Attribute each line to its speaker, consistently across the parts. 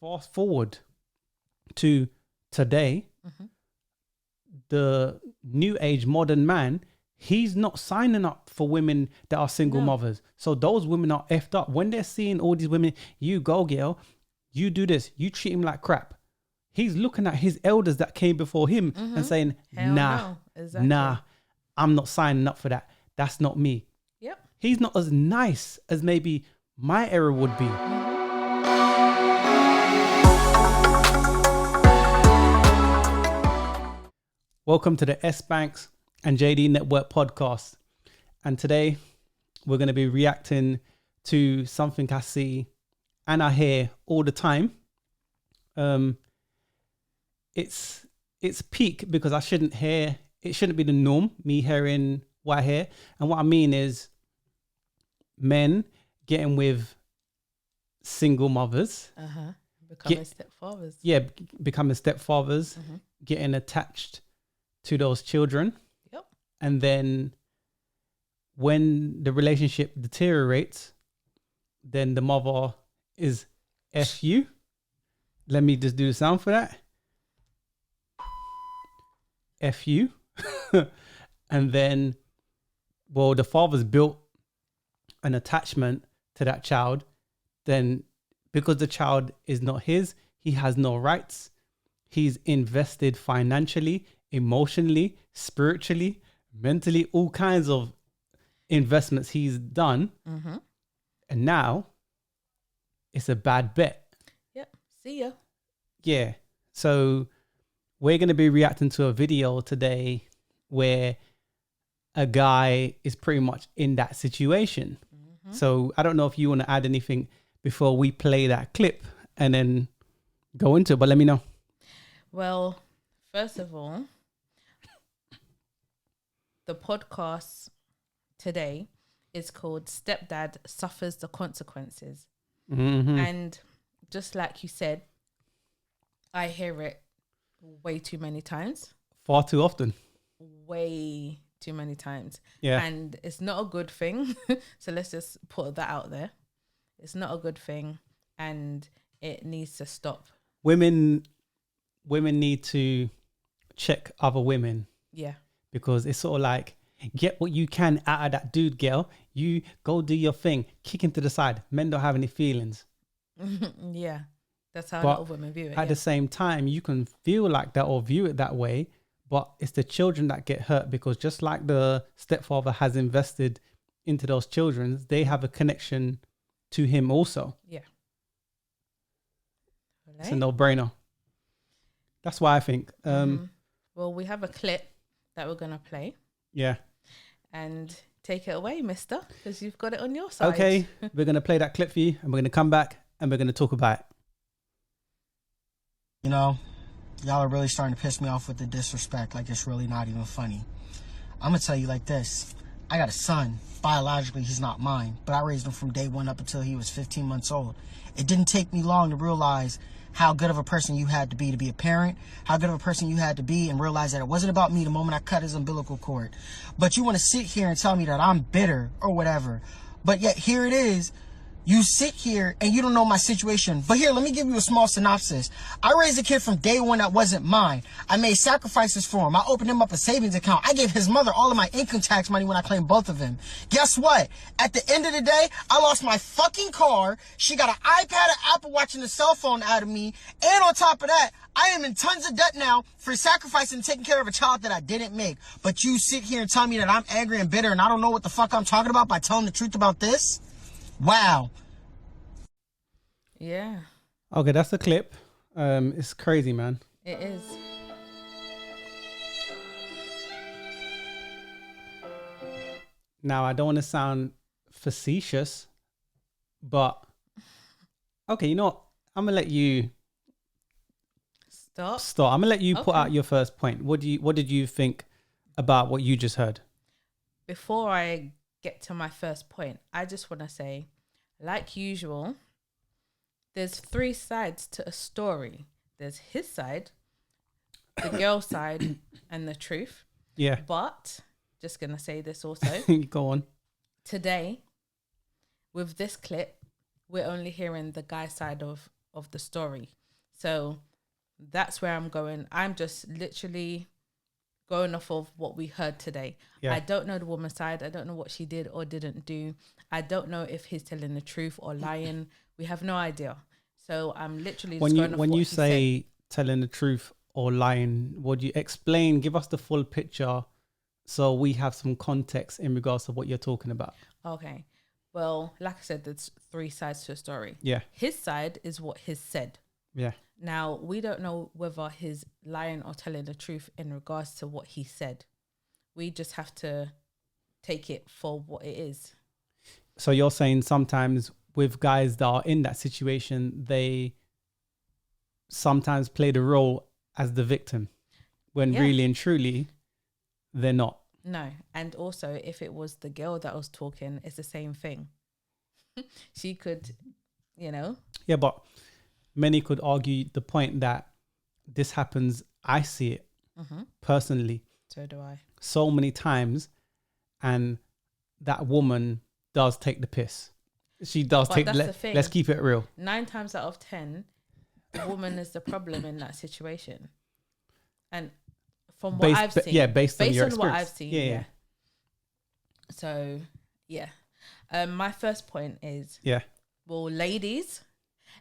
Speaker 1: fast forward to today, the new age modern man, he's not signing up for women that are single mothers. So those women are effed up. When they're seeing all these women, you go, girl, you do this, you treat him like crap. He's looking at his elders that came before him and saying, nah, I'm not signing up for that. That's not me.
Speaker 2: Yep.
Speaker 1: He's not as nice as maybe my era would be. Welcome to the S.Banks&JD Network podcast. And today we're going to be reacting to something I see and I hear all the time. It's peak because it shouldn't be the norm, me hearing what I hear. And what I mean is men getting with single mothers.
Speaker 2: Becoming stepfathers.
Speaker 1: Yeah, becoming stepfathers, getting attached to those children.
Speaker 2: Yep.
Speaker 1: And then when the relationship deteriorates, then the mother is F you. Let me just do the sound for that. F you. And then, well, the father's built an attachment to that child. Then because the child is not his, he has no rights. He's invested financially, emotionally, spiritually, mentally, all kinds of investments he's done. And now it's a bad bet.
Speaker 2: Yep. See ya.
Speaker 1: Yeah. So we're going to be reacting to a video today where a guy is pretty much in that situation. So I don't know if you want to add anything before we play that clip and then go into it, but let me know.
Speaker 2: Well, first of all, the podcast today is called Stepdad Suffers the Consequences. And just like you said, I hear it way too many times.
Speaker 1: Far too often.
Speaker 2: Way too many times.
Speaker 1: Yeah.
Speaker 2: And it's not a good thing. So let's just put that out there. It's not a good thing and it needs to stop.
Speaker 1: Women need to check other women.
Speaker 2: Yeah.
Speaker 1: Because it's sort of like, get what you can out of that dude, girl. You go do your thing. Kick him to the side. Men don't have any feelings.
Speaker 2: Yeah. That's how a lot of women view it.
Speaker 1: At the same time, you can feel like that or view it that way, but it's the children that get hurt because just like the stepfather has invested into those children, they have a connection to him also.
Speaker 2: Yeah.
Speaker 1: It's a no-brainer. That's why I think.
Speaker 2: Well, we have a clip that we're going to play.
Speaker 1: Yeah.
Speaker 2: And take it away, mister, because you've got it on your side.
Speaker 1: Okay, we're going to play that clip for you and we're going to come back and we're going to talk about it.
Speaker 3: You know, y'all are really starting to piss me off with the disrespect. Like, it's really not even funny. I'm going to tell you like this. I got a son. Biologically, he's not mine, but I raised him from day one up until he was 15 months old. It didn't take me long to realize how good of a person you had to be a parent, how good of a person you had to be, and realize that it wasn't about me the moment I cut his umbilical cord. But you want to sit here and tell me that I'm bitter or whatever. But yet here it is. You sit here and you don't know my situation. But here, let me give you a small synopsis. I raised a kid from day one that wasn't mine. I made sacrifices for him. I opened him up a savings account. I gave his mother all of my income tax money when I claimed both of them. Guess what? At the end of the day, I lost my fucking car. She got an iPad, an Apple Watch, and a cell phone out of me. And on top of that, I am in tons of debt now for sacrificing and taking care of a child that I didn't make. But you sit here and tell me that I'm angry and bitter and I don't know what the fuck I'm talking about by telling the truth about this? Wow.
Speaker 2: Yeah.
Speaker 1: Okay, that's the clip. It's crazy, man.
Speaker 2: It is.
Speaker 1: Now, I don't want to sound facetious, but okay, you know what? I'm gonna let you
Speaker 2: stop.
Speaker 1: I'm gonna let you put out your first point. What did you think about what you just heard?
Speaker 2: Before I get to my first point, I just want to say, like usual, there's three sides to a story. There's his side, the girl's side, and the truth.
Speaker 1: Yeah.
Speaker 2: But just gonna say this also.
Speaker 1: Go on.
Speaker 2: Today, with this clip, we're only hearing the guy's side of of the story. So that's where I'm going. I'm just literally going off of what we heard today.
Speaker 1: Yeah.
Speaker 2: I don't know the woman's side. I don't know what she did or didn't do. I don't know if he's telling the truth or lying. We have no idea. So I'm literally just going off
Speaker 1: when
Speaker 2: what
Speaker 1: you
Speaker 2: he
Speaker 1: say
Speaker 2: said.
Speaker 1: telling the truth or lying, would you explain? Give us the full picture, so we have some context in regards to what you're talking about.
Speaker 2: Okay. Well, like I said, there's three sides to a story.
Speaker 1: Yeah.
Speaker 2: His side is what he's said.
Speaker 1: Yeah.
Speaker 2: Now, we don't know whether he's lying or telling the truth in regards to what he said. We just have to take it for what it is.
Speaker 1: So you're saying sometimes with guys that are in that situation, they sometimes play the role as the victim when really and truly they're not.
Speaker 2: No. And also, if it was the girl that was talking, it's the same thing. She could,
Speaker 1: Yeah, but many could argue the point that this happens. I see it personally
Speaker 2: So do I.
Speaker 1: so many times, and that woman does take the piss. She does
Speaker 2: But
Speaker 1: take.
Speaker 2: that's the thing.
Speaker 1: Let's keep it real.
Speaker 2: 9 times out of 10, the woman is the problem in that situation. And from what I've seen.
Speaker 1: Yeah, based on your
Speaker 2: what
Speaker 1: experience.
Speaker 2: I've seen.
Speaker 1: Yeah.
Speaker 2: So, yeah. My first point is,
Speaker 1: Yeah.
Speaker 2: well, ladies,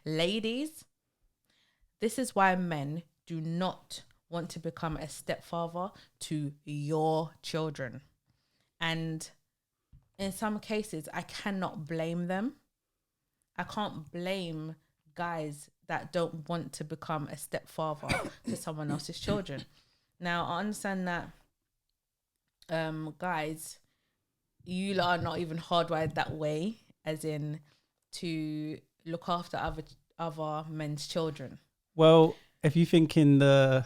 Speaker 2: this is why men do not want to become a stepfather to your children. And in some cases, I cannot blame them. I can't blame guys that don't want to become a stepfather to someone else's children. Now, I understand that, guys, you are not even hardwired that way, as in to look after other men's children.
Speaker 1: Well, if you think in the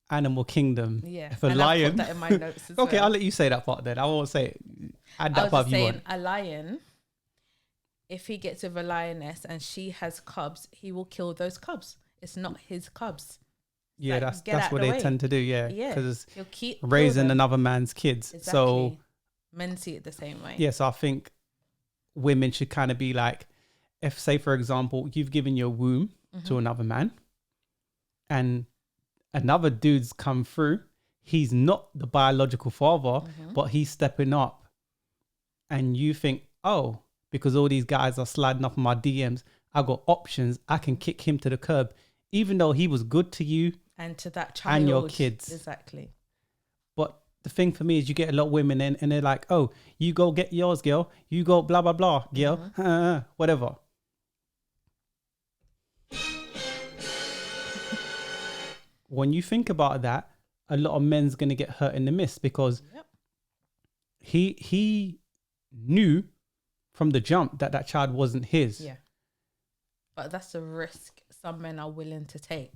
Speaker 1: animal kingdom,
Speaker 2: Yeah,
Speaker 1: if a
Speaker 2: and
Speaker 1: lion,
Speaker 2: I've put that in my notes as
Speaker 1: okay,
Speaker 2: well.
Speaker 1: I'll let you say that part then. I won't say it. Add
Speaker 2: I
Speaker 1: that
Speaker 2: was
Speaker 1: part
Speaker 2: just
Speaker 1: if you
Speaker 2: saying,
Speaker 1: want.
Speaker 2: a lion, if he gets with a lioness and she has cubs, he will kill those cubs. It's not his cubs.
Speaker 1: Yeah,
Speaker 2: like,
Speaker 1: that's
Speaker 2: get out
Speaker 1: what
Speaker 2: the
Speaker 1: they
Speaker 2: way.
Speaker 1: tend to do. Yeah,
Speaker 2: Yeah,
Speaker 1: because
Speaker 2: he'll keep
Speaker 1: raising
Speaker 2: kill them.
Speaker 1: another man's kids.
Speaker 2: Exactly.
Speaker 1: So
Speaker 2: Men see it the same way.
Speaker 1: yes, I think women should kind of be like, if say for example, you've given your womb to another man, and another dude's come through. He's not the biological father, but he's stepping up, and you think, oh, because all these guys are sliding up on my DMs, I got options. I can kick him to the curb, even though he was good to you
Speaker 2: And to that child.
Speaker 1: and your kids.
Speaker 2: Exactly.
Speaker 1: But the thing for me is you get a lot of women in and they're like, oh, you go get yours, girl. You go blah, blah, blah, girl. Whatever. When you think about that, a lot of men's going to get hurt in the mist because he knew from the jump that child wasn't his.
Speaker 2: Yeah. But that's a risk some men are willing to take.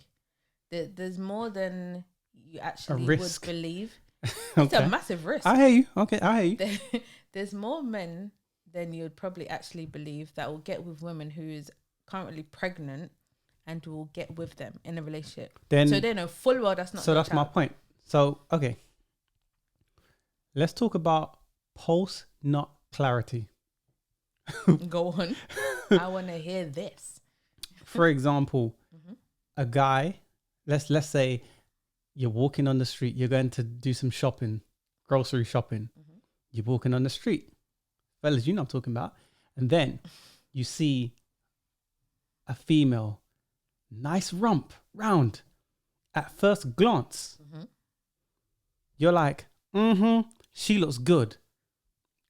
Speaker 2: There's more than you actually would believe. It's a massive risk.
Speaker 1: I hear you. Okay, I hear you.
Speaker 2: There's more men than you would probably actually believe that will get with women who is currently pregnant and will get with them in a relationship. So they know full well that's not.
Speaker 1: So that's my point. So, okay. Let's talk about post-nut clarity.
Speaker 2: Go on. I want to hear this.
Speaker 1: For example, a guy, let's say you're walking on the street, you're going to do some shopping, grocery shopping. You're walking on the street. Fellas, you know what I'm talking about. And then you see a female, nice rump, round. At first glance, you're like, she looks good.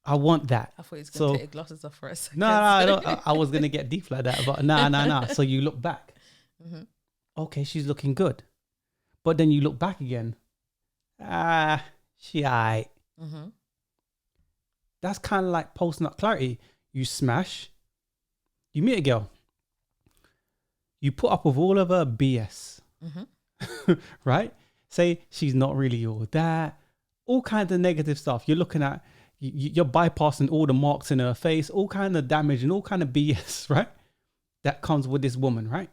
Speaker 1: I want that.
Speaker 2: I thought he was going to take your glasses off for a second.
Speaker 1: No, I was going to get deep like that, but nah. So you look back. Okay, she's looking good. But then you look back again. She aight. That's kind of like post-nut clarity. You smash. You meet a girl. You put up with all of her BS. Right? Say she's not really all that. All kinds of negative stuff. You're looking at, you're bypassing all the marks in her face, all kind of damage and all kind of BS, right? That comes with this woman, right?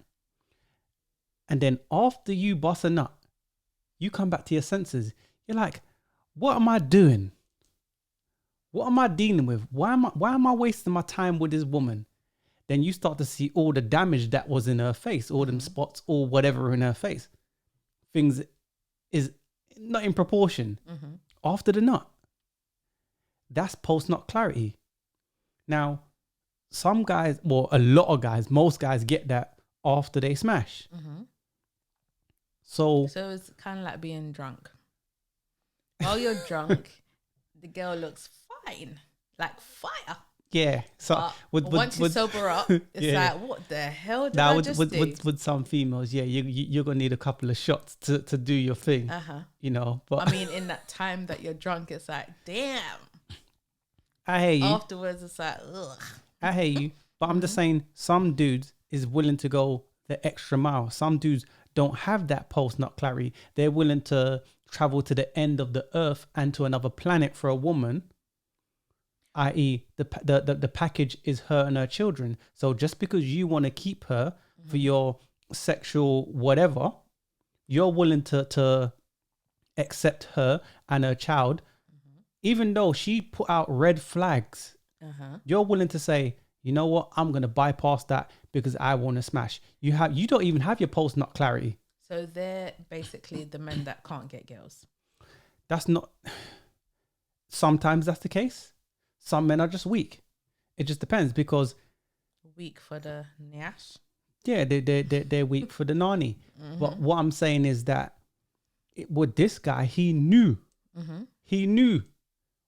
Speaker 1: And then after you bust a nut, you come back to your senses. You're like, what am I doing? What am I dealing with? Why am I wasting my time with this woman? then you start to see all the damage that was in her face, all them spots or whatever in her face. Things is not in proportion. After the nut. That's post-nut clarity. Now, some guys, well, a lot of guys, most guys get that after they smash. So
Speaker 2: it's kind of like being drunk. While you're drunk, the girl looks fine, like fire.
Speaker 1: yeah. So
Speaker 2: once you sober up, it's like, what the hell did I just do?
Speaker 1: With some females, you're gonna need a couple of shots to do your thing. You know, but
Speaker 2: I mean, in that time that you're drunk, it's like, damn.
Speaker 1: I hear you.
Speaker 2: Afterwards, it's like, ugh.
Speaker 1: I hear you, but I'm just saying, some dudes is willing to go the extra mile. Some dudes don't have that post-nut clarity. They're willing to travel to the end of the earth and to another planet for a woman, i.e. the package is her and her children. So just because you want to keep her for your sexual whatever, you're willing to accept her and her child, even though she put out red flags. You're willing to say, you know what, I'm going to bypass that because I want to smash. You don't even have your post-nut clarity.
Speaker 2: So they're basically the men that can't get girls.
Speaker 1: That's not... Sometimes that's the case. Some men are just weak. It just depends because...
Speaker 2: Weak for the nyash?
Speaker 1: Yeah, they're weak for the nani. But what I'm saying is that with this guy, he knew. He knew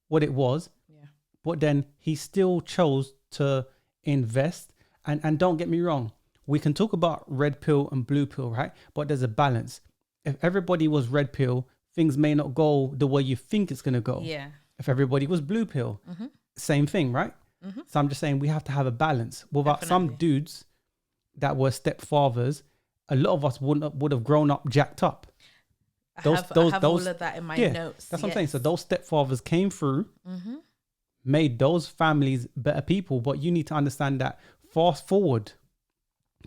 Speaker 1: what it was. Yeah. But then he still chose to invest. And don't get me wrong, we can talk about red pill and blue pill, right? But there's a balance. If everybody was red pill, things may not go the way you think it's going to go.
Speaker 2: Yeah.
Speaker 1: If everybody was blue pill, same thing, right? So I'm just saying we have to have a balance. Without some dudes that were stepfathers, a lot of us would have grown up jacked up.
Speaker 2: I have all of that in my notes.
Speaker 1: That's what I'm saying. So those stepfathers came through, made those families better people. But you need to understand that fast forward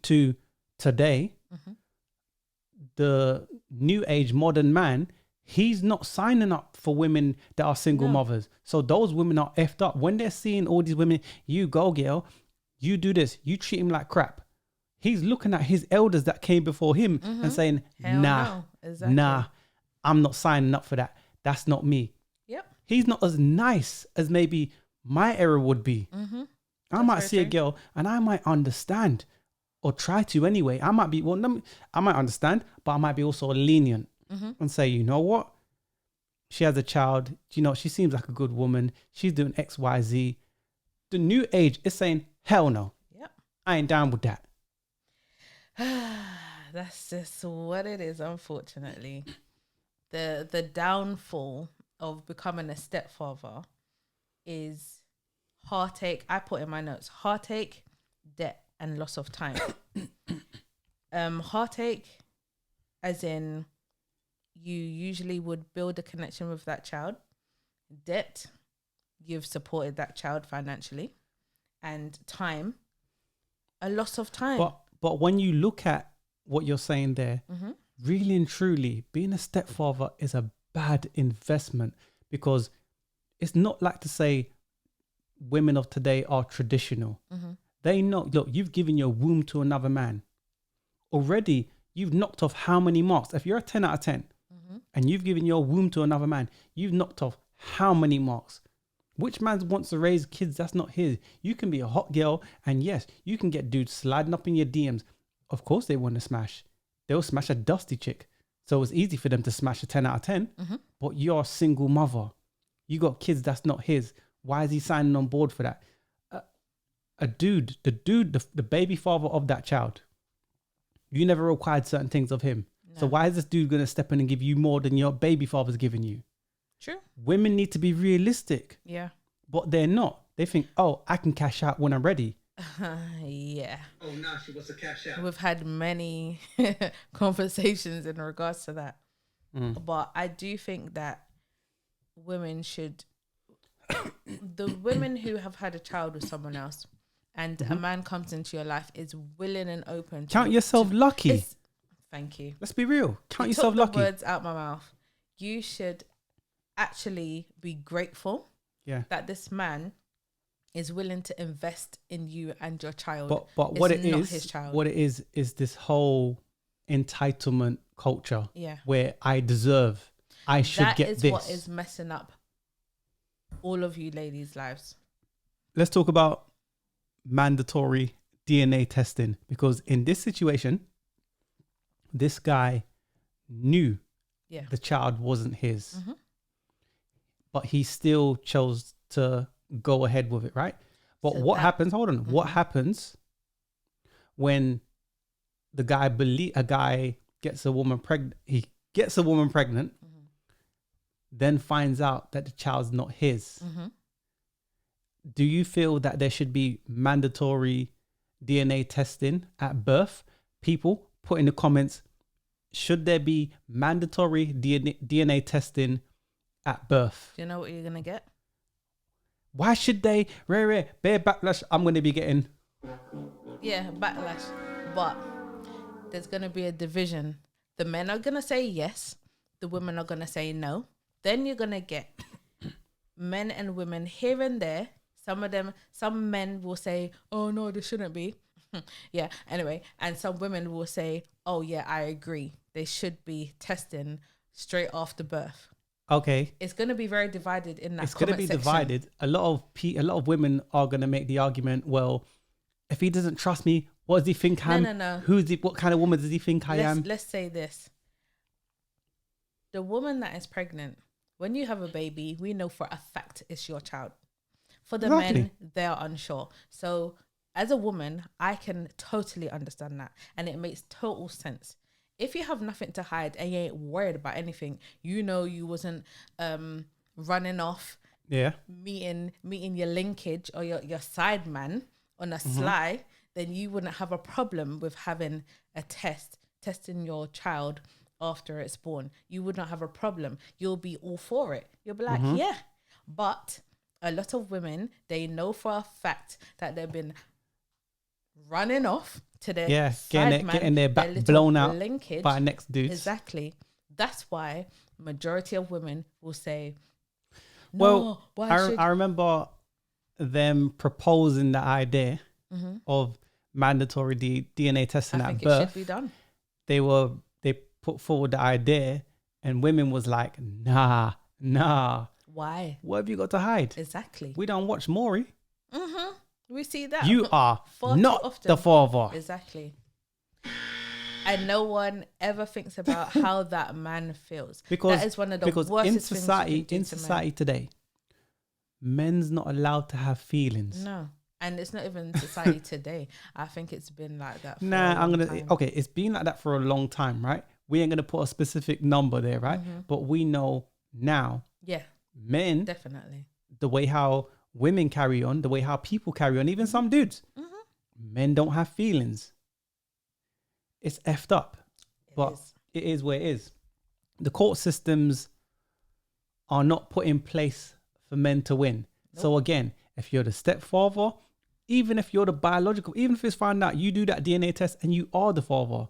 Speaker 1: to today, the new age modern man, he's not signing up for women that are single mothers. So those women are effed up. When they're seeing all these women, you go girl, you do this, you treat him like crap. He's looking at his elders that came before him and saying, nah, I'm not signing up for that. That's not me. Yep. He's not as nice as maybe my era would be. I might see a girl and I might understand, or try to anyway. I might understand, but I might be also lenient and say, you know what? She has a child. You know, she seems like a good woman. She's doing X, Y, Z. The new age is saying, hell no. Yep. I ain't down with that.
Speaker 2: That's just what it is, unfortunately. The downfall of becoming a stepfather is heartache. I put in my notes, heartache, debt, and loss of time. Heartache, as in you usually would build a connection with that child. Debt, you've supported that child financially. And time, a loss of time.
Speaker 1: But when you look at what you're saying there, really and truly, being a stepfather is a bad investment, because it's not like to say women of today are traditional. They know, look, you've given your womb to another man. Already, you've knocked off how many marks? If you're a 10 out of 10 and you've given your womb to another man, you've knocked off how many marks? Which man wants to raise kids that's not his? You can be a hot girl, and yes, you can get dudes sliding up in your DMs. Of course they want to smash. They'll smash a dusty chick. So it's easy for them to smash a 10 out of 10. But you're a single mother. You got kids that's not his. Why is he signing on board for that? The baby father of that child, you never required certain things of him. No. So why is this dude going to step in and give you more than your baby father's giving you?
Speaker 2: True.
Speaker 1: Women need to be realistic.
Speaker 2: Yeah.
Speaker 1: But they're not. They think, oh, I can cash out when I'm ready.
Speaker 2: Yeah.
Speaker 4: Oh, now she wants to cash out.
Speaker 2: We've had many conversations in regards to that. But I do think that women should... the women who have had a child with someone else and a man comes into your life is willing and open.
Speaker 1: Count yourself lucky.
Speaker 2: Thank you.
Speaker 1: Let's be real. Count yourself
Speaker 2: took
Speaker 1: lucky.
Speaker 2: The words out my mouth. You should actually be grateful that this man is willing to invest in you and your child.
Speaker 1: But
Speaker 2: it's
Speaker 1: what it
Speaker 2: not
Speaker 1: is,
Speaker 2: his child.
Speaker 1: what it is this whole entitlement culture.
Speaker 2: Yeah.
Speaker 1: Where I deserve, I should
Speaker 2: That
Speaker 1: get
Speaker 2: is
Speaker 1: this.
Speaker 2: what is messing up all of you ladies' lives.
Speaker 1: Let's talk about mandatory DNA testing, because in this situation, this guy knew the child wasn't his, but he still chose to go ahead with it, right? But
Speaker 2: So
Speaker 1: what
Speaker 2: that-
Speaker 1: happens? Hold on. What happens when a guy gets a woman pregnant? He gets a woman pregnant, then finds out that the child's not his. Do you feel that there should be mandatory DNA testing at birth? People, put in the comments, should there be mandatory DNA testing at birth?
Speaker 2: Do you know what you're going to get?
Speaker 1: Why should they? Rare, bare backlash I'm going to be getting.
Speaker 2: Yeah, backlash. But there's going to be a division. The men are going to say yes. The women are going to say no. Then you're going to get men and women here and there. Some men will say, oh, no, there shouldn't be. Yeah, anyway. And some women will say, oh, yeah, I agree. They should be testing straight after birth.
Speaker 1: Okay.
Speaker 2: It's going to be very divided in that
Speaker 1: It's going to be
Speaker 2: section.
Speaker 1: divided. A lot of women are going to make the argument, well, if he doesn't trust me, what does he think I am?
Speaker 2: No.
Speaker 1: What kind of woman does he think I am?
Speaker 2: Let's say this. The woman that is pregnant, when you have a baby, we know for a fact it's your child. For the men, they are unsure. So as a woman, I can totally understand that. And it makes total sense. If you have nothing to hide and you ain't worried about anything, you know you wasn't running off, meeting your linkage or your side man on a sly, then you wouldn't have a problem with having a testing your child after it's born. You would not have a problem. You'll be all for it. You'll be like, yeah. But a lot of women, they know for a fact that they've been running off to their
Speaker 1: getting their back blown out
Speaker 2: linkage
Speaker 1: by next dudes.
Speaker 2: Exactly. That's why majority of women will say,
Speaker 1: no, well, I remember them proposing the idea of mandatory DNA testing at birth.
Speaker 2: It should be done.
Speaker 1: They put forward the idea, and women was like, nah.
Speaker 2: Why?
Speaker 1: What have you got to hide?
Speaker 2: Exactly.
Speaker 1: We don't watch Maury.
Speaker 2: We see that.
Speaker 1: You are not the father.
Speaker 2: Exactly. And no one ever thinks about how that man feels.
Speaker 1: Because
Speaker 2: that is one of the worst
Speaker 1: in
Speaker 2: society
Speaker 1: today, men's not allowed to have feelings.
Speaker 2: No. And it's not even society today. I think it's been like that for
Speaker 1: Okay, it's been like that for a long time, right? We ain't gonna put a specific number there, right? But we know now.
Speaker 2: Yeah.
Speaker 1: Men,
Speaker 2: definitely.
Speaker 1: The way how women carry on, the way how people carry on, even some dudes. Men don't have feelings. It's effed up. It is where it is. The court systems are not put in place for men to win. Nope. So again, if you're the stepfather, even if you're the biological, even if it's found out you do that DNA test and you are the father,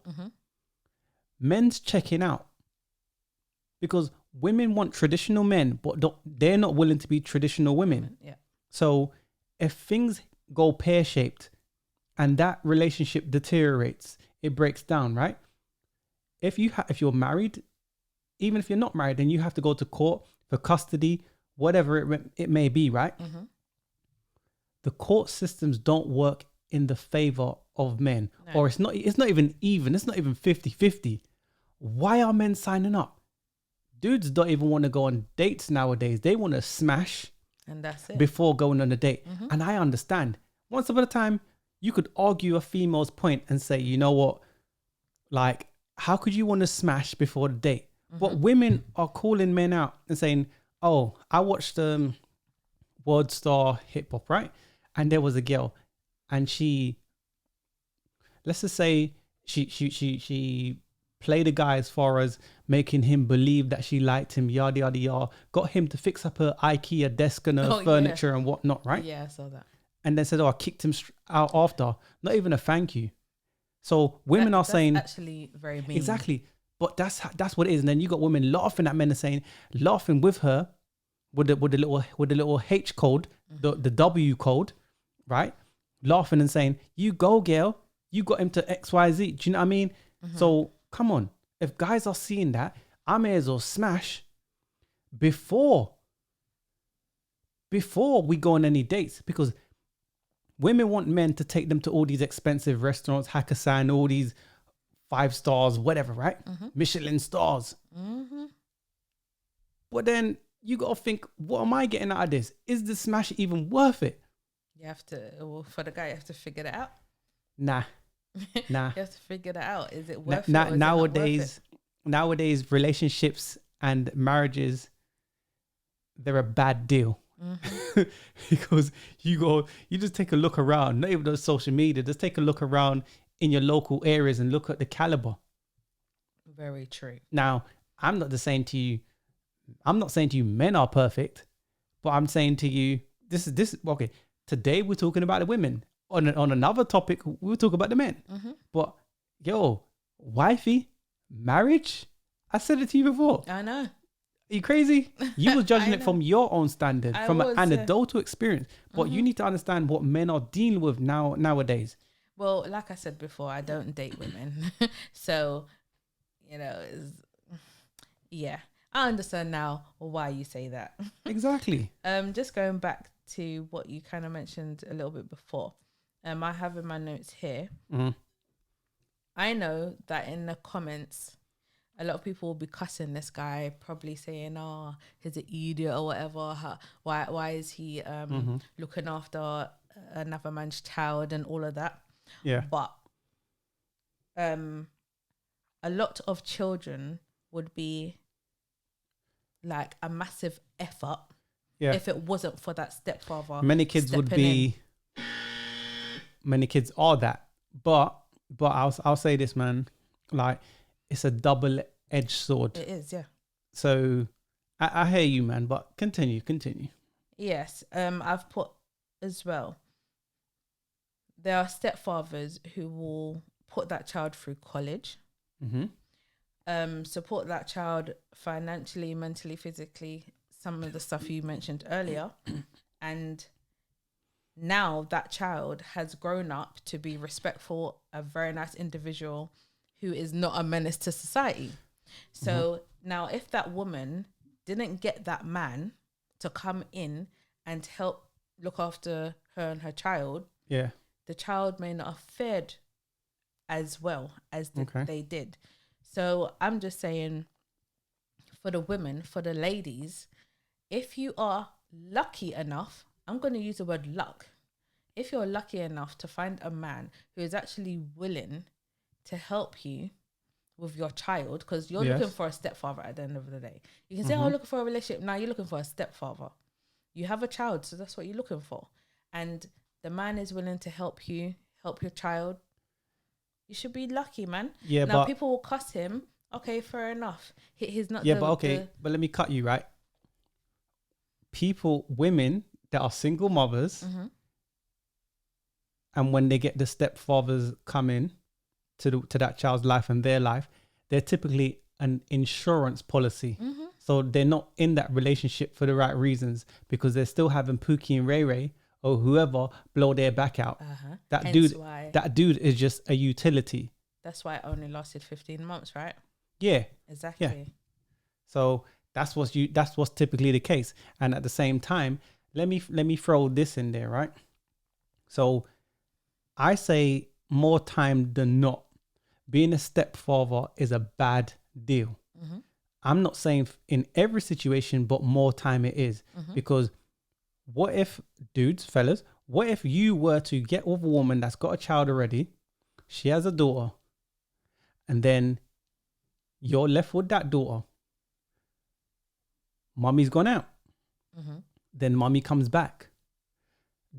Speaker 1: men's checking out. Because women want traditional men, but they're not willing to be traditional women.
Speaker 2: Yeah.
Speaker 1: So if things go pear-shaped and that relationship deteriorates, it breaks down, right? If you're married, even if you're not married, then you have to go to court for custody, whatever it may be, right? The court systems don't work in the favor of men. No. Or it's not even 50-50. Why are men signing up? Dudes don't even want to go on dates nowadays. They want to smash
Speaker 2: and that's it
Speaker 1: before going on a date. And I understand. Once upon a time, you could argue a female's point and say, you know what? Like, how could you want to smash before the date? But women are calling men out and saying, oh, I watched World Star Hip Hop, right? And there was a girl and let's just say she played a guy as far as making him believe that she liked him, yada, yada, yada. Got him to fix up her IKEA desk and her furniture and whatnot, right?
Speaker 2: Yeah, I saw that.
Speaker 1: And then said, oh, I kicked him out after. Not even a thank you. So women are saying...
Speaker 2: actually very mean.
Speaker 1: Exactly. But that's what it is. And then you got women laughing at men and saying, laughing with her, with the little H code, the W code, right? Laughing and saying, "You go, girl. You got him to XYZ." Do you know what I mean? So come on. If guys are seeing that, I may as well smash before we go on any dates, because women want men to take them to all these expensive restaurants, Hakkasan, all these 5 stars, whatever, right? Michelin stars. But then you got to think, what am I getting out of this? Is the smash even worth it?
Speaker 2: You have to, well, for the guy, you have to figure that out.
Speaker 1: Nah.
Speaker 2: You have to figure that out. Is it worth it? Or is it not worth it?
Speaker 1: Nowadays, relationships and marriages, they're a bad deal. Because you just take a look around, not even on social media, just take a look around in your local areas and look at the caliber.
Speaker 2: Very true.
Speaker 1: Now, I'm not saying to you men are perfect, but I'm saying to you, this okay. Today we're talking about the women. On another topic, we'll talk about the men. But yo, wifey, marriage, I said it to you before.
Speaker 2: I know.
Speaker 1: Are you crazy? You was judging it from your own standard, from an anecdotal experience. But you need to understand what men are dealing with nowadays.
Speaker 2: Well, like I said before, I don't date women. So, yeah. I understand now why you say that.
Speaker 1: Exactly.
Speaker 2: Just going back to what you kind of mentioned a little bit before. I have in my notes here. I know that in the comments, a lot of people will be cussing this guy, probably saying, "Oh, he's an idiot" or whatever. Why is he looking after another man's child and all of that?
Speaker 1: Yeah.
Speaker 2: But a lot of children would be like a massive effort if it wasn't for that stepfather.
Speaker 1: Many kids would be. Many kids are that, but I'll say this, man. Like, it's a double-edged sword.
Speaker 2: It is, yeah.
Speaker 1: So I hear you, man. But continue.
Speaker 2: Yes, I've put as well. There are stepfathers who will put that child through college, support that child financially, mentally, physically. Some of the stuff you mentioned earlier, and now that child has grown up to be respectful, a very nice individual who is not a menace to society. So now if that woman didn't get that man to come in and help look after her and her child, the child may not have fared as well as they did. So I'm just saying, for the women, for the ladies, if you are lucky enough, I'm going to use the word luck. If you're lucky enough to find a man who is actually willing to help you with your child, because you're looking for a stepfather at the end of the day. You can say, "Oh, looking for a relationship." Now you're looking for a stepfather. You have a child, so that's what you're looking for. And the man is willing to help you, help your child. You should be lucky, man.
Speaker 1: Yeah,
Speaker 2: now
Speaker 1: but
Speaker 2: people will cuss him. Okay, fair enough. He's not.
Speaker 1: But let me cut you, right? Women that are single mothers, and when they get the stepfathers come in to that child's life and their life, they're typically an insurance policy. So they're not in that relationship for the right reasons, because they're still having Pookie and Ray Ray or whoever blow their back out. That dude is just a utility.
Speaker 2: That's why it only lasted 15 months, right?
Speaker 1: Yeah.
Speaker 2: Exactly.
Speaker 1: Yeah. So that's what's typically the case. And at the same time, let me throw this in there, right? So I say more time than not, being a stepfather is a bad deal. I'm not saying in every situation, but more time it is. Because what if, fellas, what if you were to get with a woman that's got a child already, she has a daughter, and then you're left with that daughter. Mommy's gone out. Then mommy comes back.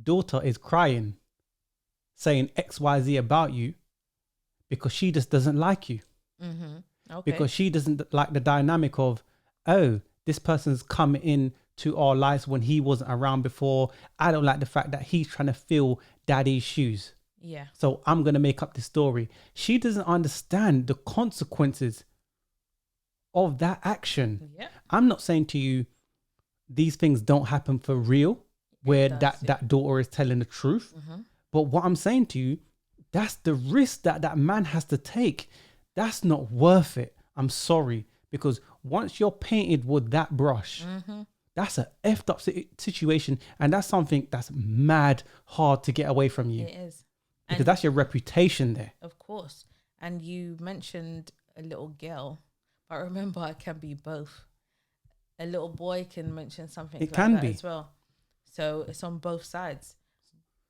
Speaker 1: Daughter is crying, saying XYZ about you because she just doesn't like you. Because she doesn't like the dynamic of, oh, this person's come in to our lives when he wasn't around before. I don't like the fact that he's trying to fill daddy's shoes.
Speaker 2: Yeah.
Speaker 1: So I'm going to make up this story. She doesn't understand the consequences of that action.
Speaker 2: Yeah.
Speaker 1: I'm not saying to you these things don't happen for real, where
Speaker 2: does,
Speaker 1: that daughter is telling the truth. But what I'm saying to you, that's the risk that man has to take. That's not worth it. I'm sorry. Because once you're painted with that brush, that's a effed up situation. And that's something that's mad hard to get away from you.
Speaker 2: It is.
Speaker 1: Because
Speaker 2: And
Speaker 1: that's your reputation there.
Speaker 2: of course. And you mentioned a little girl, but remember, it can be both. A little boy can mention something
Speaker 1: It
Speaker 2: like
Speaker 1: can
Speaker 2: that
Speaker 1: be.
Speaker 2: as well. So it's on both sides.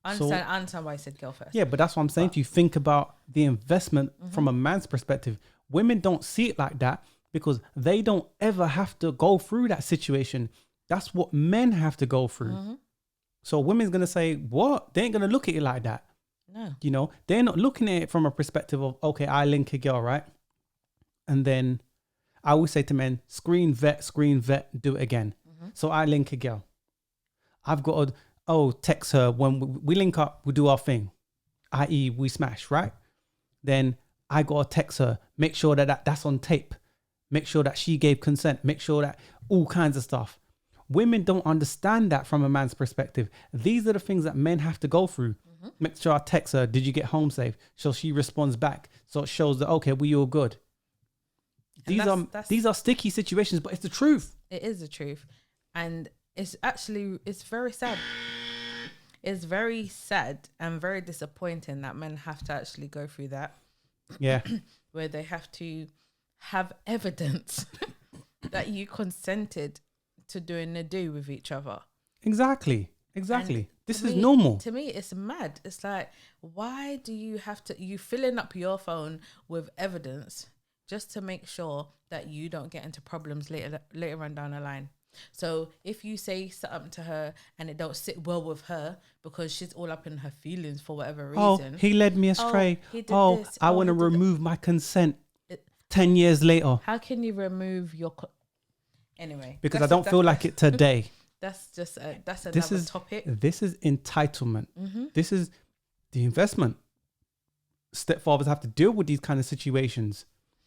Speaker 2: I
Speaker 1: So-
Speaker 2: understand why I said girl first.
Speaker 1: Yeah, but that's what I'm saying to you. Think about the investment from a man's perspective. Women don't see it like that because they don't ever have to go through that situation. That's what men have to go through. So women's going to say, what? They ain't going to look at it like that.
Speaker 2: No.
Speaker 1: You know, they're not looking at it from a perspective of, okay, I link a girl, right? And then I always say to men, screen vet, do it again. So I link a girl. I've got to, text her when we link up, we do our thing, i.e. we smash, right? Then I got to text her, make sure that's on tape. Make sure that she gave consent. Make sure that all kinds of stuff. Women don't understand that from a man's perspective. These are the things that men have to go through. Make sure I text her, did you get home safe? So she responds back. So it shows that, okay, we all good. These are sticky situations, but it's the truth.
Speaker 2: It is the truth. And it's very sad. It's very sad and very disappointing that men have to actually go through that.
Speaker 1: Yeah.
Speaker 2: Where they have to have evidence that you consented to doing the do with each other.
Speaker 1: Exactly.
Speaker 2: And
Speaker 1: This
Speaker 2: to
Speaker 1: is
Speaker 2: me-
Speaker 1: normal.
Speaker 2: To me, it's mad. It's like, why do you have to, you filling up your phone with evidence just to make sure that you don't get into problems later on down the line? So if you say something to her and it don't sit well with her because she's all up in her feelings for whatever reason.
Speaker 1: Oh, he led me astray.
Speaker 2: he did
Speaker 1: Oh,
Speaker 2: this.
Speaker 1: I
Speaker 2: Oh,
Speaker 1: want to
Speaker 2: he did that.
Speaker 1: remove my consent
Speaker 2: It-
Speaker 1: 10 years later
Speaker 2: How can you remove your... Anyway.
Speaker 1: because I don't feel like it today.
Speaker 2: That's just that's another
Speaker 1: This is
Speaker 2: topic.
Speaker 1: This is entitlement. This is the investment. Stepfathers have to deal with these kind of situations.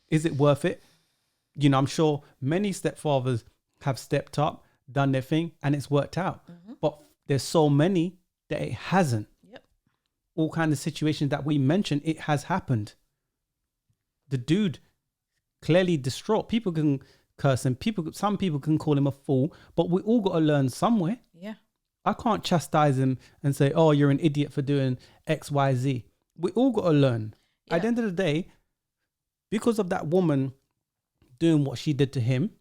Speaker 1: Is it worth it? You know, I'm sure many stepfathers have stepped up, done their thing, and it's worked out. But there's so many that it hasn't.
Speaker 2: Yep.
Speaker 1: All kind of situations that we mentioned, it has happened. The dude clearly distraught. People can curse him. Some people can call him a fool, but we all got to learn somewhere.
Speaker 2: Yeah.
Speaker 1: I can't chastise him and say, oh, you're an idiot for doing X, Y, Z. We all got to learn.
Speaker 2: Yeah.
Speaker 1: At the end of the day, because of that woman doing what she did to him,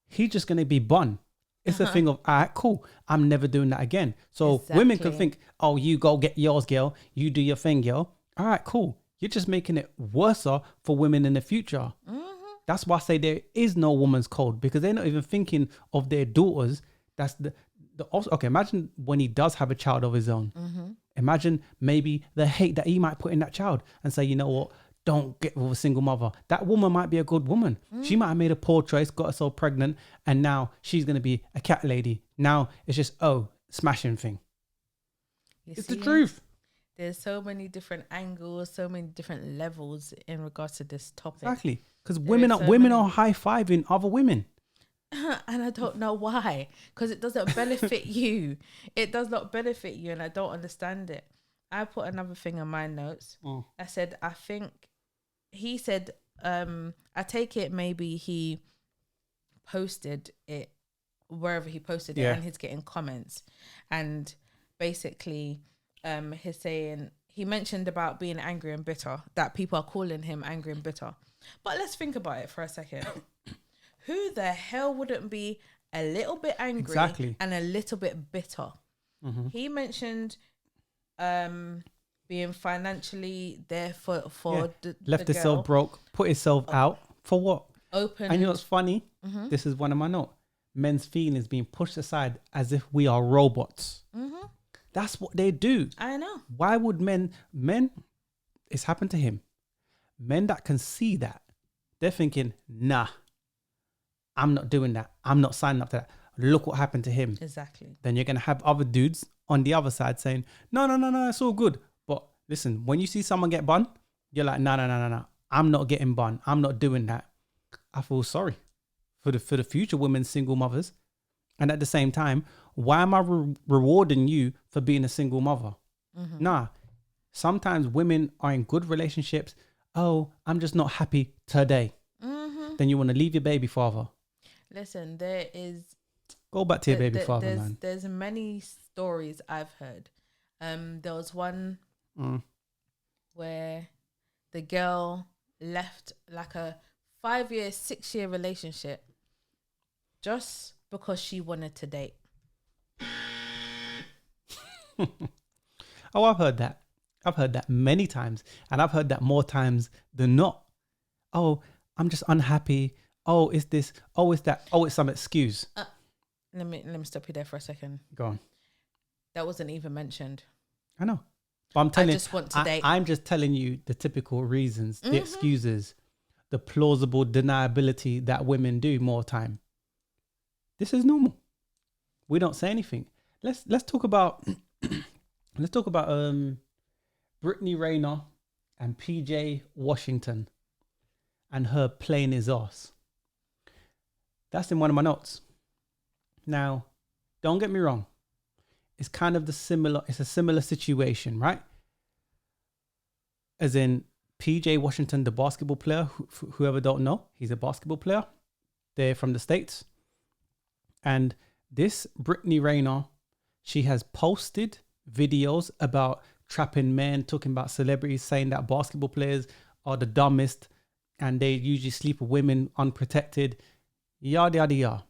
Speaker 1: he's just going to be bun. It's a thing of, all right, cool. I'm never doing that again. So women can
Speaker 2: Exactly.
Speaker 1: think, oh, you go get yours, girl. You do your thing, girl. All right, cool. You're just making it worse for women in the future. That's why I say there is no woman's code, because they're not even thinking of their daughters. That's also, okay, imagine when he does have a child of his own. Imagine maybe the hate that he might put in that child and say, you know what, don't get with a single mother. That woman might be a good woman. She might have made a poor choice, got herself pregnant, and now she's going to be a cat lady. Now it's just, smashing thing.
Speaker 2: You
Speaker 1: It's the
Speaker 2: see?
Speaker 1: truth.
Speaker 2: There's so many different angles, so many different levels in regards to this topic.
Speaker 1: Exactly. Because
Speaker 2: There
Speaker 1: women
Speaker 2: is
Speaker 1: are
Speaker 2: so
Speaker 1: women
Speaker 2: many.
Speaker 1: are high-fiving other women.
Speaker 2: And I don't know why, because it doesn't benefit you. It does not benefit you, and I don't understand it. I put another thing in my notes. I said, I think he said, I take it maybe he posted it wherever he posted it,
Speaker 1: Yeah.
Speaker 2: and he's getting comments, and basically he's saying, he mentioned about being angry and bitter, that people are calling him angry and bitter. But let's think about it for a second. Who the hell wouldn't be a little bit angry
Speaker 1: Exactly.
Speaker 2: and a little bit bitter? He mentioned being financially there for
Speaker 1: Left
Speaker 2: the
Speaker 1: himself
Speaker 2: girl.
Speaker 1: broke, put himself out for what?
Speaker 2: Open.
Speaker 1: And you know what's funny? This is one of my notes. Men's feelings being pushed aside as if we are robots. That's what they do.
Speaker 2: I know.
Speaker 1: Why would men, it's happened to him. Men that can see that, they're thinking, nah, I'm not doing that. I'm not signing up to that. Look what happened to him.
Speaker 2: Exactly.
Speaker 1: Then you're going to have other dudes on the other side saying, no, it's all good. But listen, when you see someone get bun, you're like, no. I'm not getting bun. I'm not doing that. I feel sorry for the future women, single mothers. And at the same time, why am I rewarding you for being a single mother? Nah. Sometimes women are in good relationships. Oh, I'm just not happy today. Then you want to leave your baby father.
Speaker 2: Listen, there is...
Speaker 1: Go back to your baby father, man.
Speaker 2: There's many stories I've heard. There was one where the girl left like a 5-year, 6-year relationship just because she wanted to date.
Speaker 1: Oh, I've heard that. I've heard that many times. And I've heard that more times than not. Oh, I'm just unhappy. Oh, it's this. Oh, it's that. Oh, it's some excuse.
Speaker 2: Let me stop you there for a second.
Speaker 1: Go on.
Speaker 2: That wasn't even mentioned.
Speaker 1: I know. But I'm telling
Speaker 2: I just want to date.
Speaker 1: I'm just telling you the typical reasons, the excuses, the plausible deniability that women do more time. This is normal. We don't say anything. Let's talk about Brittany Rayner and PJ Washington and her playing his ass. That's in one of my notes. Now, don't get me wrong. It's kind of it's a similar situation, right? As in PJ Washington, the basketball player, whoever don't know, he's a basketball player. They're from the States. And this Brittany Rayner, she has posted videos about trapping men, talking about celebrities, saying that basketball players are the dumbest and they usually sleep with women unprotected, yada, yada, yada.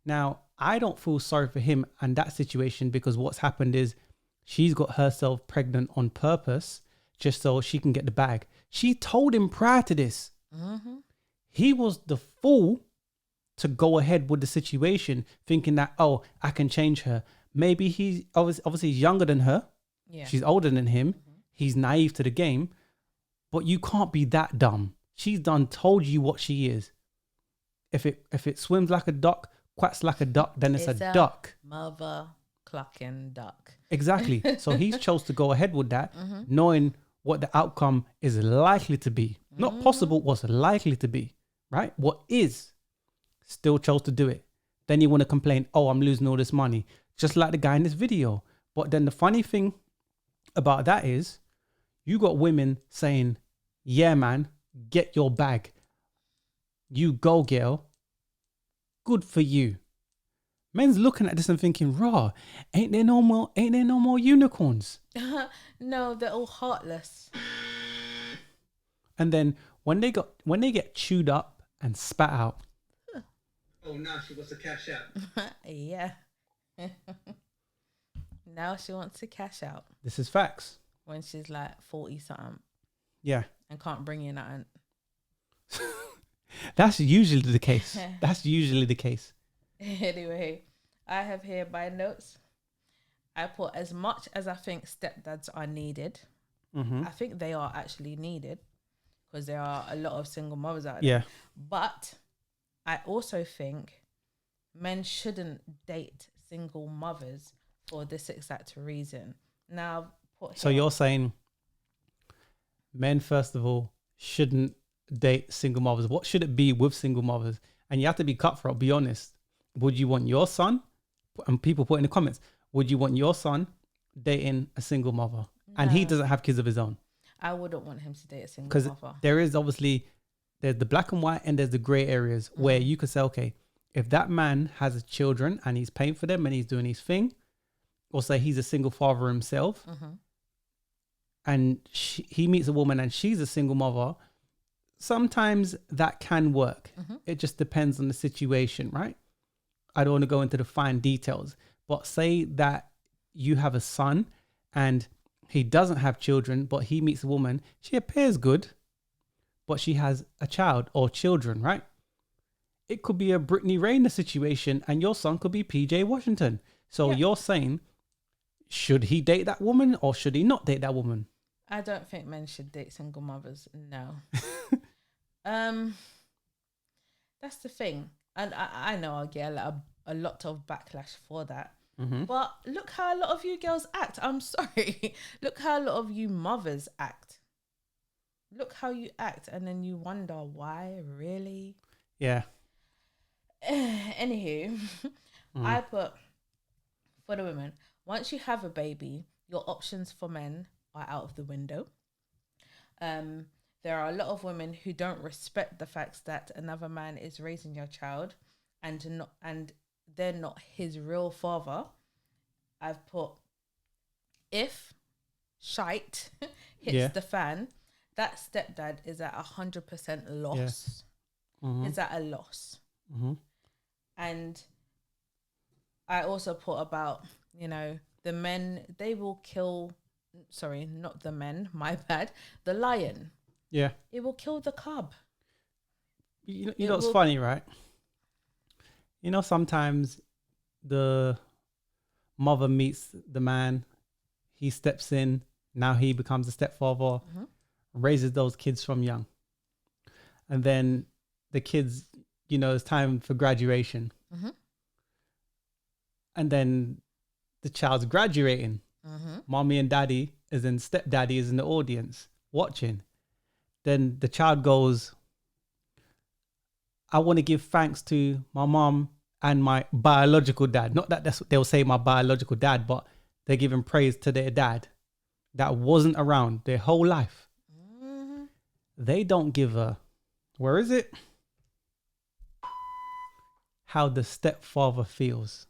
Speaker 1: Now, I don't feel sorry for him and that situation because what's happened is she's got herself pregnant on purpose just so she can get the bag. She told him prior to this. He was the fool to go ahead with the situation thinking that, oh, I can change her. Maybe he's obviously he's younger than her. Yeah. She's older than him. He's naive to the game. But you can't be that dumb. She's done told you what she is. If it swims like a duck, quacks like a duck, then it's a duck.
Speaker 2: Mother clucking duck.
Speaker 1: Exactly. So he's chose to go ahead with that, knowing what the outcome is likely to be. Not possible, what's likely to be. Right? What is. Still chose to do it. Then you want to complain, oh, I'm losing all this money. Just like the guy in this video. But then the funny thing about that is you got women saying, yeah, man, get your bag. You go, girl. Good for you. Men's looking at this and thinking, raw, ain't there no more unicorns?
Speaker 2: No, they're all heartless.
Speaker 1: And then when they get chewed up and spat out.
Speaker 4: Oh, now she wants to cash out.
Speaker 2: Yeah. Now she wants to cash out.
Speaker 1: This is facts.
Speaker 2: When she's like 40 something.
Speaker 1: Yeah.
Speaker 2: And can't bring in nothing.
Speaker 1: That's usually the case. That's usually the case.
Speaker 2: Anyway, I have here my notes. I put as much as I think stepdads are needed. I think they are actually needed because there are a lot of single mothers out there.
Speaker 1: Yeah.
Speaker 2: But I also think men shouldn't date single mothers for this exact reason. Now,
Speaker 1: so you're saying men, first of all, shouldn't date single mothers. What should it be with single mothers? And you have to be cutthroat, be honest. Would you want your son, and people put in the comments, would you want your son dating a single mother? No. And he doesn't have kids of his own.
Speaker 2: I wouldn't want him to date a single mother.
Speaker 1: Because there is obviously, there's the black and white and there's the grey areas where you could say, okay, if that man has children and he's paying for them and he's doing his thing, or say he's a single father himself, and he meets a woman and she's a single mother, sometimes that can work. It just depends on the situation, right? I don't want to go into the fine details, but say that you have a son and he doesn't have children, but he meets a woman, she appears good, but she has a child or children, right? It could be a Brittany Rayner situation and your son could be PJ Washington. So you're saying, should he date that woman or should he not date that woman?
Speaker 2: I don't think men should date single mothers. No. That's the thing. And I know I'll get a lot of backlash for that. But look how a lot of you girls act. I'm sorry. Look how a lot of you mothers act. Look how you act. And then you wonder why, really?
Speaker 1: Yeah.
Speaker 2: Anywho, I put for the women, once you have a baby, your options for men are out of the window. There are a lot of women who don't respect the fact that another man is raising your child and they're not his real father. I've put, if shite hits the fan, that stepdad is at 100% loss.
Speaker 1: Yes.
Speaker 2: Is at a loss. And I also put about, the men, they will kill, sorry, not the men, my bad, the lion.
Speaker 1: Yeah.
Speaker 2: It will kill the cub.
Speaker 1: You know what's funny, right? Sometimes the mother meets the man, he steps in, now he becomes a stepfather, raises those kids from young. And then the kids, it's time for graduation. And then the child's graduating. Mommy and daddy stepdaddy is in the audience watching. Then the child goes, I want to give thanks to my mom and my biological dad. Not that they'll say my biological dad, but they're giving praise to their dad that wasn't around their whole life. They don't give a, where is it? How the stepfather feels.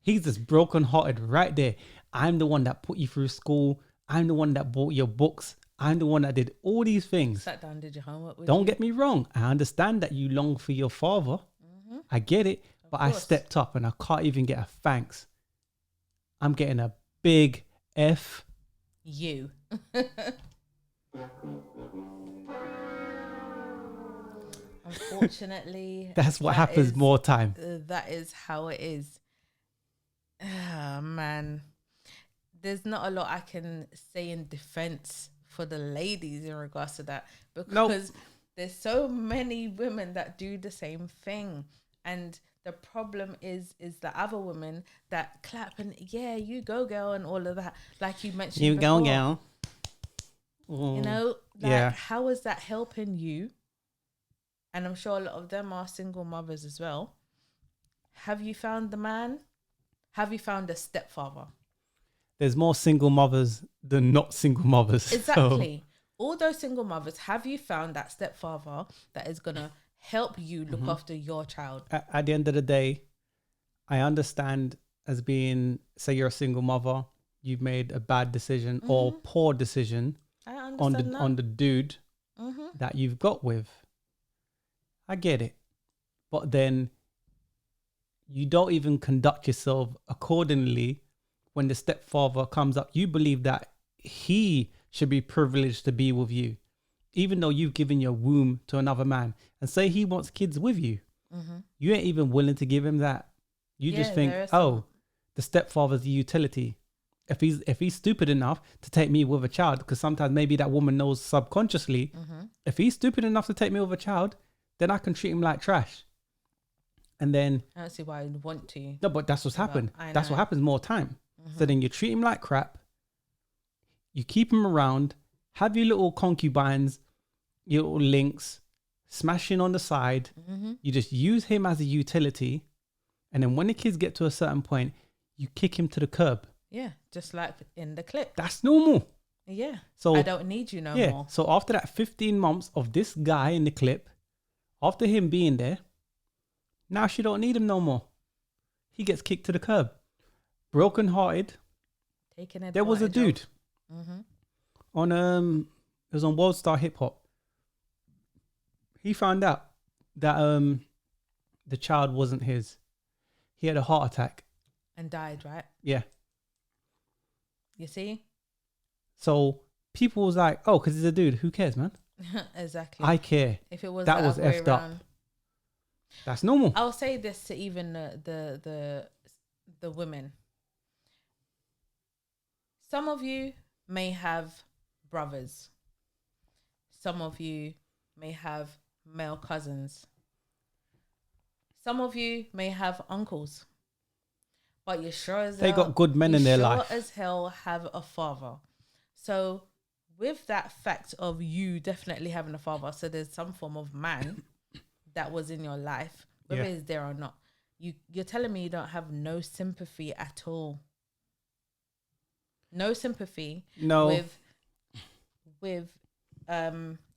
Speaker 1: He's just brokenhearted right there. I'm the one that put you through school. I'm the one that bought your books. I'm the one that did all these things.
Speaker 2: Sat down, did your homework with
Speaker 1: Don't
Speaker 2: you?
Speaker 1: get me wrong. I understand that you long for your father. I get it. But I stepped up and I can't even get a thanks. I'm getting a big F.
Speaker 2: You. Unfortunately,
Speaker 1: That's what happens more time.
Speaker 2: That is how it is. Oh, man. There's not a lot I can say in defense for the ladies in regards to that, because there's so many women that do the same thing. And the problem is the other women that clap and, yeah, you go, girl, and all of that. Like you mentioned
Speaker 1: You
Speaker 2: before.
Speaker 1: go, girl.
Speaker 2: How is that helping you? And I'm sure a lot of them are single mothers as well. Have you found the man? Have you found a stepfather?
Speaker 1: There's more single mothers than not single mothers.
Speaker 2: Exactly. All those single mothers, have you found that stepfather that is going to help you look after your child?
Speaker 1: At the end of the day, I understand as being, say you're a single mother, you've made a bad decision or poor decision on the dude that you've got with. I get it. But then you don't even conduct yourself accordingly when the stepfather comes up. You believe that he should be privileged to be with you, even though you've given your womb to another man. And say he wants kids with you. You ain't even willing to give him that. You just think, the stepfather's the utility. If he's stupid enough to take me with a child, because sometimes maybe that woman knows subconsciously, if he's stupid enough to take me with a child, then I can treat him like trash. And then
Speaker 2: I don't see why I'd want to.
Speaker 1: no, but that's what's happened. That's what happens more time. So then you treat him like crap. You keep him around, have your little concubines, your little links, smashing on the side. You just use him as a utility. And then when the kids get to a certain point, you kick him to the curb.
Speaker 2: Yeah, just like in the clip.
Speaker 1: That's normal.
Speaker 2: Yeah.
Speaker 1: So
Speaker 2: I don't need you no more.
Speaker 1: So after that 15 months of this guy in the clip, after him being there, now she don't need him no more. He gets kicked to the curb. Broken hearted. There was a dude on it was on World Star Hip Hop. He found out that the child wasn't his. He had a heart attack
Speaker 2: and died, right?
Speaker 1: Yeah.
Speaker 2: You see?
Speaker 1: So people was like, oh, because he's a dude, who cares, man?
Speaker 2: Exactly.
Speaker 1: I care.
Speaker 2: If it was
Speaker 1: that was effed up. That's normal.
Speaker 2: I'll say this to even the women. Some of you may have brothers. Some of you may have male cousins. Some of you may have uncles. But you're sure as
Speaker 1: they got good men in their life.
Speaker 2: Sure as hell have a father. So with that fact of you definitely having a father, so there's some form of man that was in your life, whether it's there or not. You're telling me you don't have no sympathy at all. No sympathy
Speaker 1: No.
Speaker 2: with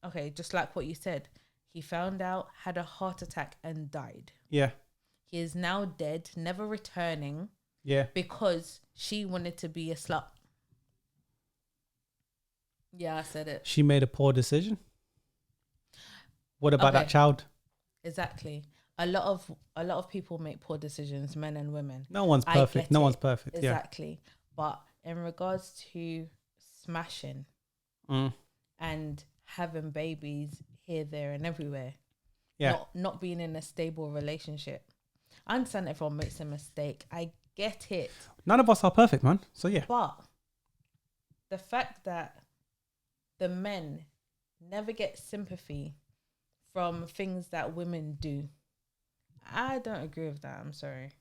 Speaker 2: okay, just like what you said. He found out, had a heart attack and died.
Speaker 1: Yeah.
Speaker 2: He is now dead, never returning.
Speaker 1: Yeah.
Speaker 2: Because she wanted to be a slut. Yeah, I said it.
Speaker 1: She made a poor decision. What about that
Speaker 2: Okay.
Speaker 1: child?
Speaker 2: Exactly. A lot of people make poor decisions, men and women.
Speaker 1: No one's
Speaker 2: I
Speaker 1: perfect.
Speaker 2: get
Speaker 1: No
Speaker 2: it.
Speaker 1: one's perfect.
Speaker 2: Exactly. But in regards to smashing
Speaker 1: Yeah.
Speaker 2: and having babies here, there, and everywhere,
Speaker 1: Yeah.
Speaker 2: not being in a stable relationship. I understand everyone makes a mistake. I get it.
Speaker 1: None of us are perfect, man. So yeah.
Speaker 2: But the fact that the men never get sympathy from things that women do, I don't agree with that. I'm sorry.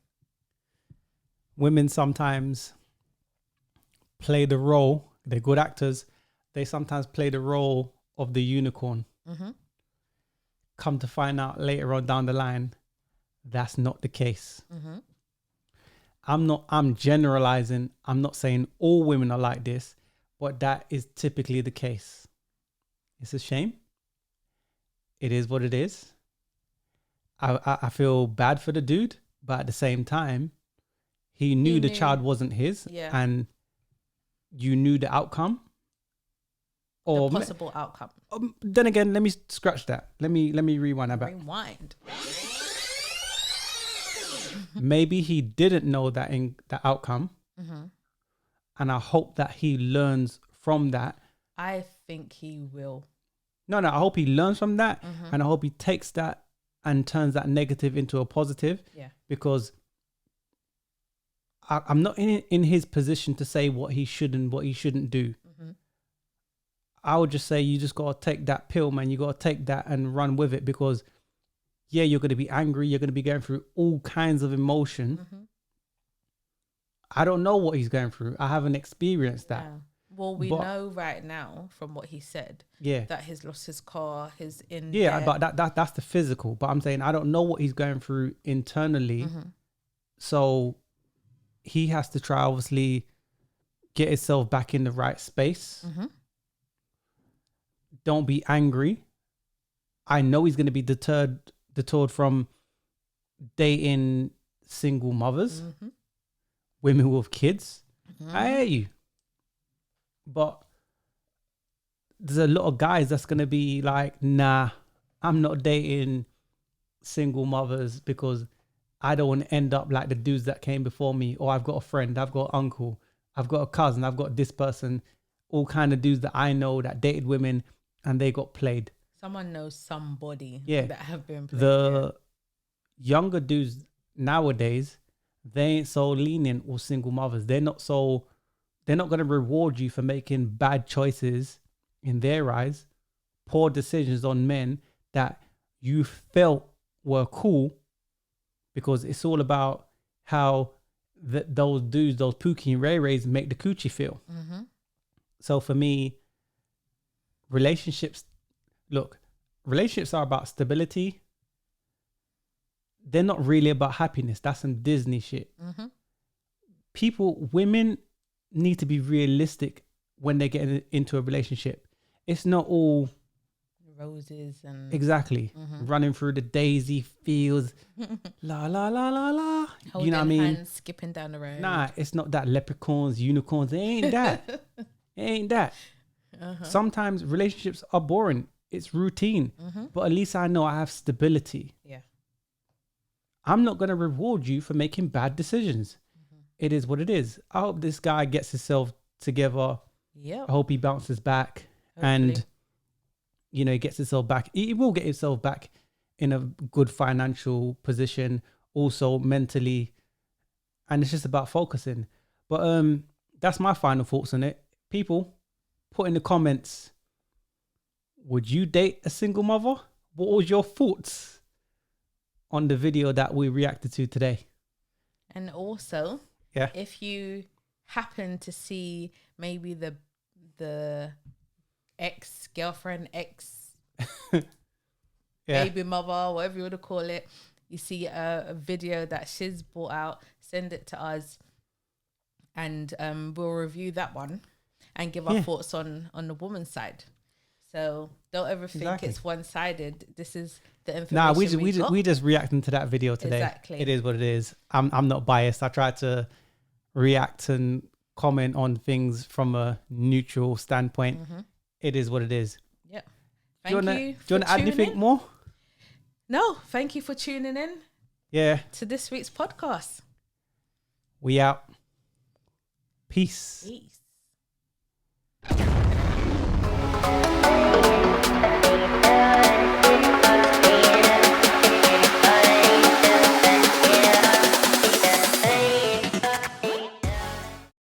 Speaker 1: Women sometimes play the role. They're good actors. They sometimes play the role of the unicorn.
Speaker 2: Mm-hmm.
Speaker 1: Come to find out later on down the line, that's not the case.
Speaker 2: Mm-hmm.
Speaker 1: I'm generalizing. I'm not saying all women are like this, but that is typically the case. It's a shame. It is what it is. I feel bad for the dude, but at the same time, he knew the child wasn't his, and you knew the outcome.
Speaker 2: Or the possible outcome.
Speaker 1: Then again, let me scratch that. Let me rewind that back.
Speaker 2: Rewind.
Speaker 1: Maybe he didn't know that in the outcome, and I hope that he learns from that.
Speaker 2: I think he will.
Speaker 1: No, I hope he learns from that, and I hope he takes that and turns that negative into a positive.
Speaker 2: Yeah.
Speaker 1: Because I'm not in his position to say what he should and what he shouldn't do. I would just say you just got to take that pill, man. You got to take that and run with it, because yeah, you're going to be angry. You're going to be going through all kinds of emotion. I don't know what he's going through. I haven't experienced that.
Speaker 2: Yeah. Well, we know right now from what he said, that he's lost his car, his in.
Speaker 1: Yeah, but that's the physical. But I'm saying I don't know what he's going through internally. So he has to try, obviously, get himself back in the right space. Don't be angry. I know he's going to be deterred from dating single mothers, women with kids. I hear you. But there's a lot of guys that's going to be like, nah, I'm not dating single mothers because I don't want to end up like the dudes that came before me. Or I've got a friend, I've got an uncle, I've got a cousin, I've got this person, all kind of dudes that I know that dated women and they got played.
Speaker 2: Someone knows somebody that have been played.
Speaker 1: The younger dudes nowadays, they ain't so lenient with single mothers. They're not going to reward you for making bad choices in their eyes, poor decisions on men that you felt were cool, because it's all about how those dudes, those Pookie and Ray Rays make the coochie feel. So for me, relationships are about stability. They're not really about happiness. That's some Disney shit. Women need to be realistic when they get into a relationship. It's not all
Speaker 2: roses and
Speaker 1: running through the daisy fields, la la la la la.
Speaker 2: Holding
Speaker 1: you know what I mean?
Speaker 2: Hands, skipping down the road.
Speaker 1: Nah, it's not that. Leprechauns, unicorns. It ain't that. It ain't that. Sometimes relationships are boring. It's routine, but at least I know I have stability.
Speaker 2: Yeah.
Speaker 1: I'm not going to reward you for making bad decisions. It is what it is. I hope this guy gets himself together.
Speaker 2: Yeah.
Speaker 1: I hope he bounces back. Hopefully. And, he gets himself back. He will get himself back in a good financial position, also mentally. And it's just about focusing. But that's my final thoughts on it. People, put in the comments, would you date a single mother? What was your thoughts on the video that we reacted to today?
Speaker 2: And also, if you happen to see maybe the ex-girlfriend, baby mother, whatever you want to call it, you see a video that she's brought out, send it to us, and we'll review that one and give our thoughts on the woman's side. So don't ever think it's one-sided. This is the information.
Speaker 1: Nah, we just reacting to that video today.
Speaker 2: Exactly.
Speaker 1: It is what it is. I'm not biased. I try to react and comment on things from a neutral standpoint. It is what it is.
Speaker 2: Yeah.
Speaker 1: Do you want to add anything more?
Speaker 2: No, thank you for tuning in.
Speaker 1: Yeah.
Speaker 2: To this week's podcast.
Speaker 1: We out. Peace.
Speaker 2: Peace.